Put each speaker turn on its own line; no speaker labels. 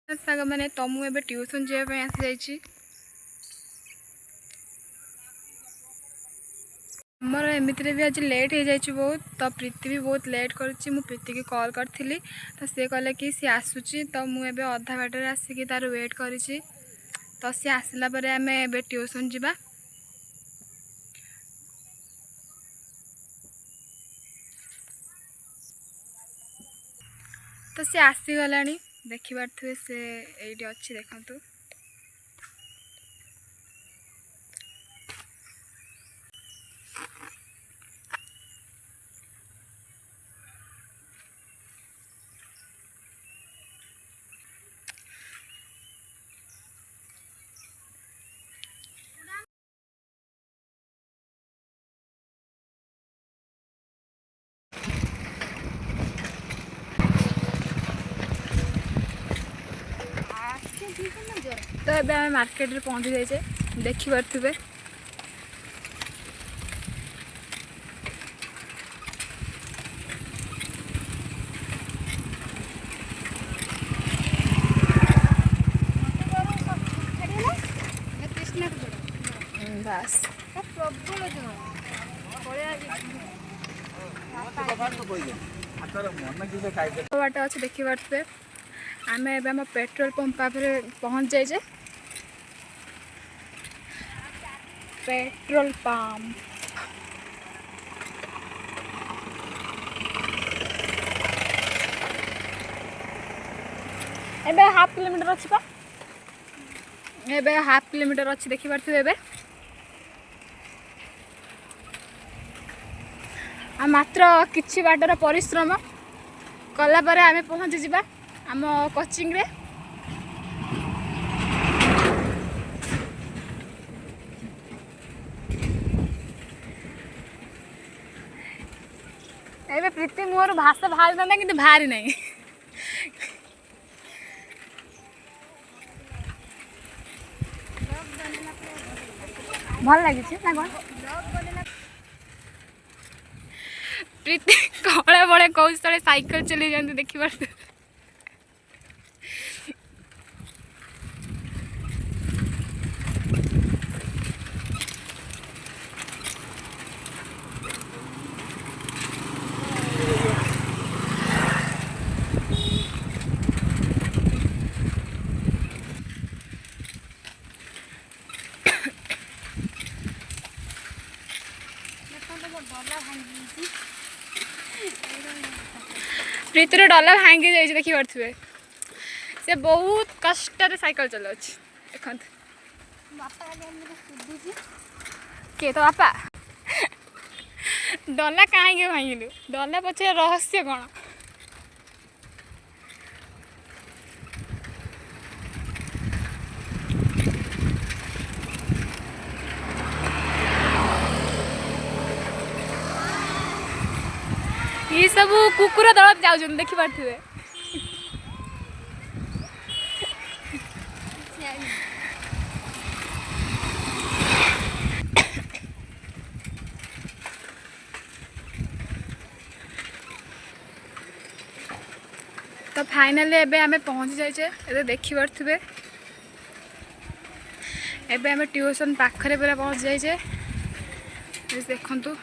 साग मैंने तो मुझे ट्यूशन जावाई आसी मोर एमती भी आज लेट हो जाए बहुत तो प्रीति भी बहुत लेट करुच्ची मु प्रीति की कॉल करी तो सी कहले कि सी आसूची तो मुझे अधा बाटर आसिक तार वेट करी तो सी आसला पर आम ए ट्यूशन जावा तो सी आसीगला देखिपे से ये अच्छी देखु तो ये आम मार्केट रे पहुँची जाइए देखिपे बास बाट अच्छे देखिपे आम एम पेट्रोल पंप पाखे पहुँच जाइए पेट्रोल पंप एबे हाफ किलोमीटर अच्छी पा एबे हाफ किलोमीटर अच्छी देखिपे एबे आ मात्र किछि बाटर परिश्रम कला परे आमे पहुँची जिबा आम कोचिंग रे एबे प्रीति मोर भाषा बाहर ना कि बाहरी नहीं भल लगी ना कौन प्रीति कले बड़े कौशल साइकिल चली जाते देखिए प्रीतिर डला भांगी जाइए देखिपे से बहुत कष्ट साइकिल चलाऊ देखते किए तो बापा डला कहीं भांगिलु डला पचे रहस्य कौन ये सब कुकुर दल जाऊँ देखिपे तो फाइनली एबे आमे पहुँची जाइए देखिपे एबे आमे ट्यूशन पाखरे पूरा पहुँच जाइए देखु